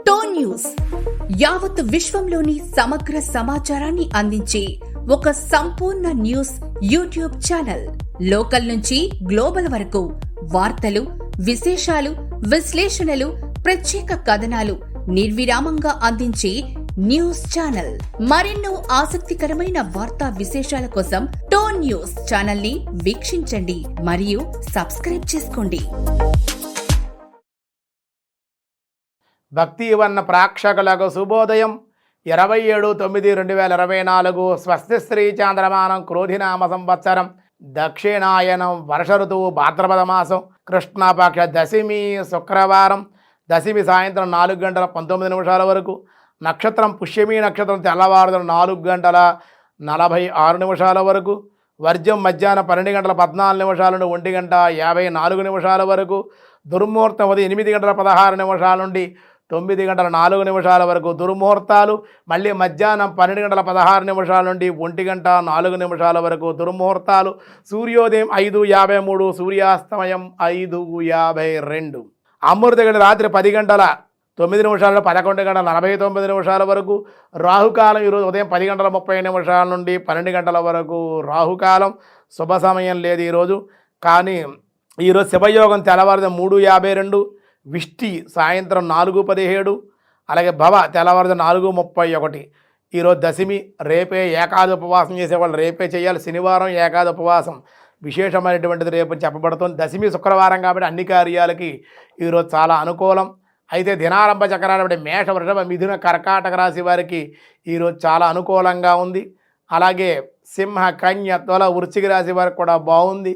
Tone news యావత్ విశ్వంలోని సమగ్ర సమాచారాన్ని అందించే ఒక సంపూర్ణ న్యూస్ యూట్యూబ్ ఛానల్. లోకల్ నుంచి గ్లోబల్ వరకు వార్తలు, విశేషాలు, విశ్లేషణలు, ప్రత్యేక కథనాలు నిర్విరామంగా అందించే న్యూస్ ఛానల్. మరెన్నో ఆసక్తికరమైన వార్తా విశేషాల కోసం టోన్ న్యూస్ ఛానల్ ని వీక్షించండి మరియు సబ్స్క్రైబ్ చేసుకోండి. భక్తివన్న ప్రేక్షకులకు శుభోదయం. 27/9/2024 స్వస్తి శ్రీ చాంద్రమానం క్రోధినామ సంవత్సరం దక్షిణాయనం వర్ష ఋతువు భాద్రపద మాసం కృష్ణపక్ష దశమి శుక్రవారం. దశమి సాయంత్రం 4:19 వరకు. నక్షత్రం పుష్యమి నక్షత్రం తెల్లవారుదల 4:46 వరకు. వర్జం మధ్యాహ్నం 12:14 నుండి 1:54 వరకు. దుర్ముహూర్తం ఉదయం 8:16 నుండి 9:04 వరకు. దుర్ముహూర్తాలు మళ్ళీ మధ్యాహ్నం 12:16 నుండి 1:04 వరకు దుర్ముహూర్తాలు. సూర్యోదయం 5:53, సూర్యాస్తమయం 5:52. అమృత గడి రాత్రి 10:09 నుండి 11:49 వరకు. రాహుకాలం ఈరోజు ఉదయం 10:30 నుండి 12 వరకు రాహుకాలం. శుభ సమయం లేదు ఈరోజు. కానీ ఈరోజు శుభయోగం తెల్లవారుజాము 3:52, విష్టి సాయంత్రం 4:17, అలాగే భవ తెల్లవారుజాము 4:31. ఈరోజు దశమి. రేపే ఏకాది ఉపవాసం చేసేవాళ్ళు రేపే చేయాలి. శనివారం ఏకాది ఉపవాసం విశేషమైనటువంటిది రేపు చెప్పబడుతుంది. దశమి శుక్రవారం కాబట్టి అన్ని కార్యాలకి ఈరోజు చాలా అనుకూలం. అయితే దినారంభ చక్రాన్ని మేష, వృషభ, మిథున, కర్కాటక రాశి వారికి ఈరోజు చాలా అనుకూలంగా ఉంది. అలాగే సింహ, కన్య, తుల, వృశ్చిక రాశి వారికి కూడా బాగుంది.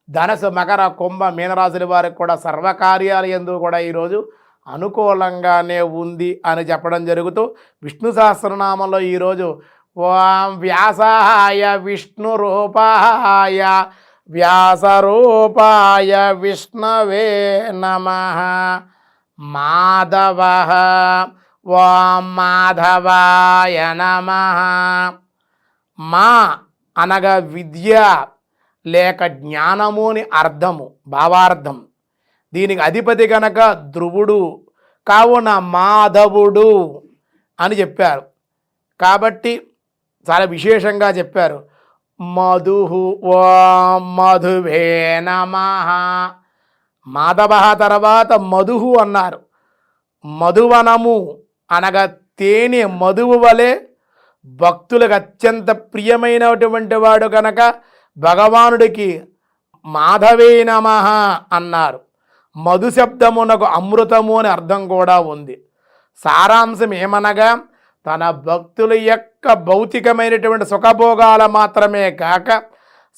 ధనసు, మకర, కుంభ, మీనరాశుల వారికి కూడా సర్వకార్యాలయందు కూడా ఈరోజు అనుకూలంగానే ఉంది అని చెప్పడం జరుగుతూ విష్ణు సహస్రనామంలో ఈరోజు ఓం వ్యాసాయ విష్ణు రూపాయ వ్యాసరూపాయ విష్ణవే నమః. మాధవ ఓం మాధవాయ నమః. మా అనగా విద్య లేక జ్ఞానము అని అర్థము, భావార్థం. దీనికి అధిపతి కనుక ధ్రువుడు, కావున మాధవుడు అని చెప్పారు. కాబట్టి చాలా విశేషంగా చెప్పారు. మధుహు ఓం మధువే నమః. మాధవ తర్వాత మధుహు అన్నారు. మధువనము అనగా తేనె మధువు వలె భక్తులకు అత్యంత ప్రియమైనటువంటి వాడు కనుక భగవానుడికి మాధవే నమః అన్నారు. మధు శబ్దమునకు అమృతము అని అర్థం కూడా ఉంది. సారాంశం ఏమనగా తన భక్తుల యొక్క భౌతికమైనటువంటి సుఖభోగాల మాత్రమే కాక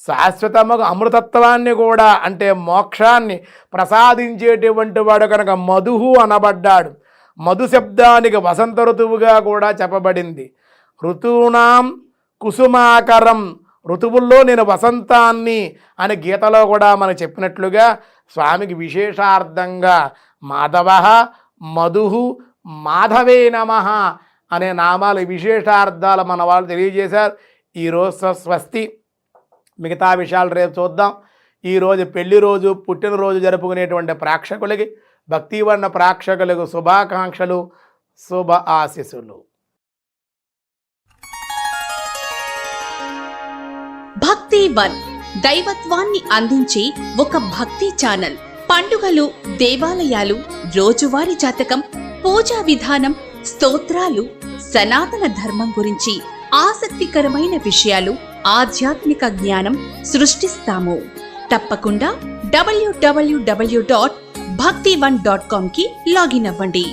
శాశ్వతముగా అమృతత్వాన్ని కూడా అంటే మోక్షాన్ని ప్రసాదించేటువంటి వాడు కనుక మధుహు అనబడ్డాడు. మధు శబ్దానికి వసంత ఋతువుగా కూడా చెప్పబడింది. ఋతూనాం కుసుమాకరం, ఋతువుల్లో నేను వసంతాన్ని అని గీతలో కూడా మనకు చెప్పినట్లుగా స్వామికి విశేషార్థంగా మాధవ, మధుహు, మాధవే నమః అనే నామాలు విశేషార్థాలు మన వాళ్ళు తెలియజేశారు. ఈరోజు స్వస్తి. మిగతా విషయాలు రేపు చూద్దాం. ఈరోజు పెళ్లి రోజు, పుట్టినరోజు జరుపుకునేటువంటి ప్రేక్షకులకి, భక్తివర్ణ ప్రేక్షకులకు శుభాకాంక్షలు, శుభ ఆశీస్సులు. భక్తివన్ దైవత్వాన్ని అందించే ఒక భక్తి ఛానల్. పండుగలు, దేవాలయాలు, రోజువారీ జాతకం, పూజా విధానం, స్తోత్రాలు, సనాతన ధర్మం గురించి ఆసక్తికరమైన విషయాలు, ఆధ్యాత్మిక జ్ఞానం సృష్టిస్తాము. తప్పకుండా www.bhaktivan.com కి లాగిన్ అవ్వండి.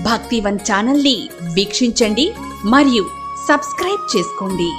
భక్తివన్ ఛానల్ ని వీక్షించండి మరియు సబ్స్క్రైబ్ చేసుకోండి.